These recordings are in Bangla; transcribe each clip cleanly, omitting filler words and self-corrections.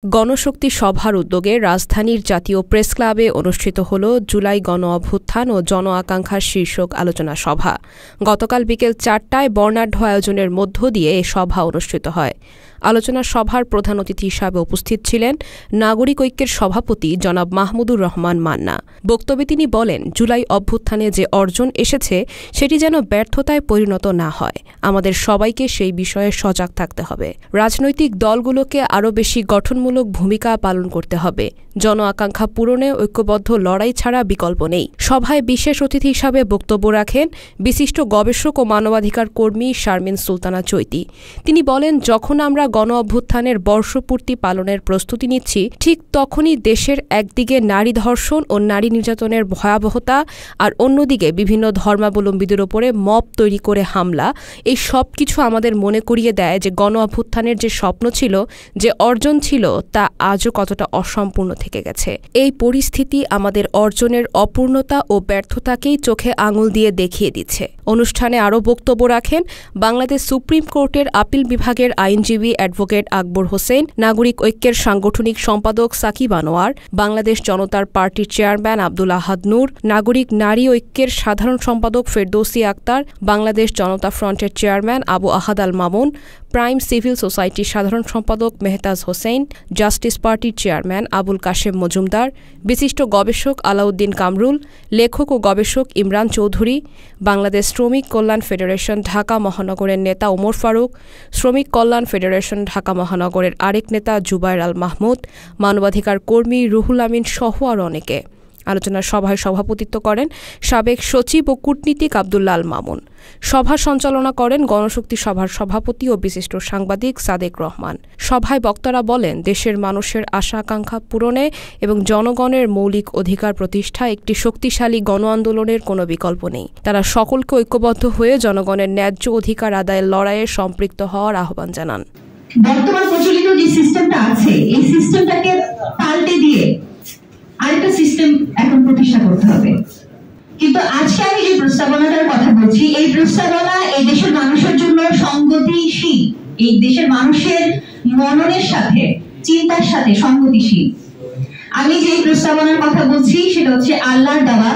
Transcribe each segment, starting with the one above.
গণশক্তি সভার উদ্যোগে রাজধানীর জাতীয় প্রেস ক্লাবে অনুষ্ঠিত হল জুলাই গণ অভ্যুত্থান ও জন আকাঙ্ক্ষার শীর্ষক আলোচনা সভা। গতকাল বিকেল ৪টায় বর্ণাঢ্য আয়োজনের মধ্য দিয়ে এ সভা অনুষ্ঠিত হয়। আলোচনা সভার প্রধান অতিথি হিসাবে উপস্থিত ছিলেন নাগরিক ঐক্যের সভাপতি জনাব মাহমুদুর রহমান মান্না। বক্তব্যে তিনি বলেন, জুলাই অভ্যুত্থানে যে অর্জন এসেছে সেটি যেন ব্যর্থতায় পরিণত না হয়। আমাদের সবাইকে সেই বিষয়ে সজাগ থাকতে হবে। রাজনৈতিক দলগুলোকে আরও বেশি গঠনমূলক ভূমিকা পালন করতে হবে। জন আকাঙ্ক্ষা পূরণে ঐক্যবদ্ধ লড়াই ছাড়া বিকল্প নেই। সভায় বিশেষ অতিথি হিসাবে বক্তব্য রাখেন বিশিষ্ট গবেষক ও মানবাধিকার কর্মী শারমিন সুলতানা চৈতি। তিনি বলেন, যখন আমরা গণ অভ্যুত্থানের বর্ষপূর্তি পালনের প্রস্তুতি নিচ্ছি, ঠিক তখনই দেশের একদিকে নারী ধর্ষণ ও নারী নির্যাতনের ভয়াবহতা আর অন্যদিকে বিভিন্ন ধর্মাবলম্বীদের ওপরে মব তৈরি করে হামলা, এই সব কিছু আমাদের মনে করিয়ে দেয় যে গণ অভ্যুত্থানের যে স্বপ্ন ছিল, যে অর্জন ছিল, তা আজও কতটা অসম্পূর্ণ থেকে গেছে। এই পরিস্থিতি আমাদের অর্জনের অপূর্ণতা ও ব্যর্থতাকেই চোখে আঙুল দিয়ে দেখিয়ে দিচ্ছে। অনুষ্ঠানে আরও বক্তব্য রাখেন বাংলাদেশ সুপ্রিম কোর্টের আপিল বিভাগের আইনজীবী অ্যাডভোকেট আকবর হোসেন, নাগরিক ঐক্যের সাংগঠনিক সম্পাদক সাকিব আনোয়ার, বাংলাদেশ জনতার পার্টির চেয়ারম্যান আব্দুল আহাদ নূর, নাগরিক নারী ঐক্যের সাধারণ সম্পাদক ফেরদৌসী আক্তার, বাংলাদেশ জনতা ফ্রন্টের চেয়ারম্যান আবু আহাদ আল মামুন, প্রাইম সিভিল সোসাইটির সাধারণ সম্পাদক মেহতাজ হোসেন, জাস্টিস পার্টির চেয়ারম্যান আবুল কাশেম মজুমদার, বিশিষ্ট গবেষক আলাউদ্দিন কামরুল, লেখক ও গবেষক ইমরান চৌধুরী, বাংলাদেশ শ্রমিক কল্যাণ ফেডারেশন ঢাকা মহানগরের নেতা ওমর ফারুক, শ্রমিক কল্যাণ ফেডারেশন ঢাকা মহানগরের আরেক নেতা জুবায়ের আল মাহমুদ, মানবাধিকার কর্মী রুহুল আমিন সহ আর অনেকে। আলোচনা সভায় সভাপতিত্ব করেন সাবেক সচিব ও কূটনীতিক আবদুল্লাহ আল মামুন। সভা সঞ্চালনা করেন গণশক্তি সভার সভাপতি ও বিশিষ্ট সাংবাদিক সাদেক রহমান। সভায় বক্তারা বলেন, দেশের মানুষের আশা আকাঙ্ক্ষা পূরণে এবং জনগণের মৌলিক অধিকার প্রতিষ্ঠায় একটি শক্তিশালী গণ আন্দোলনের কোনো বিকল্প নেই। তারা সকলকে ঐক্যবদ্ধ হয়ে জনগণের ন্যায্য অধিকার আদায়ের লড়াইয়ে সম্পৃক্ত হওয়ার আহ্বান জানান। বর্তমান প্রচলিত যে সিস্টেমটা আছে, এই সিস্টেমটাকে পাল্টে দিয়ে আরেকটা সিস্টেম এখন প্রতিষ্ঠা করতে হবে। কিন্তু আজকে আমি যে প্রস্তাবনাটার কথা বলছি, এই প্রস্তাবনা এই দেশের মানুষের জন্য সংগতিশীল, এই দেশের মানুষের মননের সাথে, চিন্তার সাথে সংগতিশীল। আমি যে প্রস্তাবনার কথা বলছি সেটা হচ্ছে আল্লাহর দেওয়া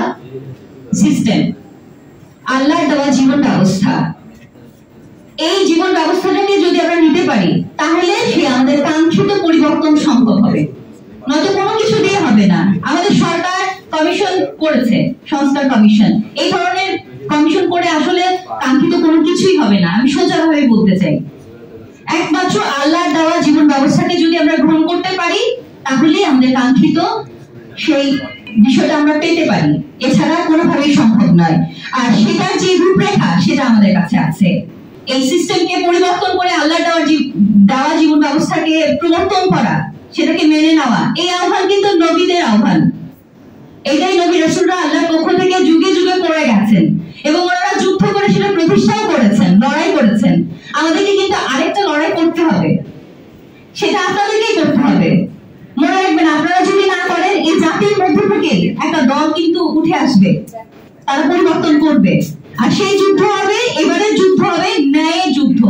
সিস্টেম, আল্লাহর দেওয়া জীবন ব্যবস্থা। এই জীবন ব্যবস্থাটাকে যদি আমরা নিতে পারি, তাহলে সে আমাদের কাঙ্ক্ষিত পরিবর্তন সম্ভব হবে। নয়তো কোনো কিছু দিয়ে হবে না। আমাদের সরকার কমিশন করেছে, সংস্কার কমিশন, এই ধরনের কমিশন করে আসলে কাঙ্ক্ষিত কোনো কিছুই হবে না। আমি সোজাভাবে বলতে চাই, একমাত্র আল্লাহর দেওয়া জীবন ব্যবস্থাকে যদি আমরা গ্রহণ করতে পারি, তাহলেই আমাদের কাঙ্ক্ষিত সেই বিষয়টা আমরা পেতে পারি। এছাড়া কোনোভাবেই সম্ভব নয়। আর সেটার যে রূপরেখা, সেটা আমাদের কাছে আছে। এই সিস্টেমকে পরিবর্তন করে আল্লাহর দেওয়া জীবন ব্যবস্থাকে প্রবর্তন করা, সেটাকে মেনে নেওয়া, এই আহ্বান কিন্তু নবীদের আহ্বান। এটাই নবী রাসূলরা আল্লাহর পক্ষ থেকে যুগে যুগে করে গেছেন এবং ওনারা যুদ্ধ করে সেটা প্রতিষ্ঠাও করেছেন, লড়াই করেছেন। আমাদেরকে কিন্তু আরেকটা লড়াই করতে হবে, সেটা আপনাদেরকেই করতে হবে। মনে রাখবেন, আপনারা যদি না করেন, এই জাতির মধ্যে থেকে একটা দল কিন্তু উঠে আসবে, তারা পরিবর্তন করবে। আর সেই যুদ্ধ হবে, এবারের যুদ্ধ হবে ন্যায়ের যুদ্ধ।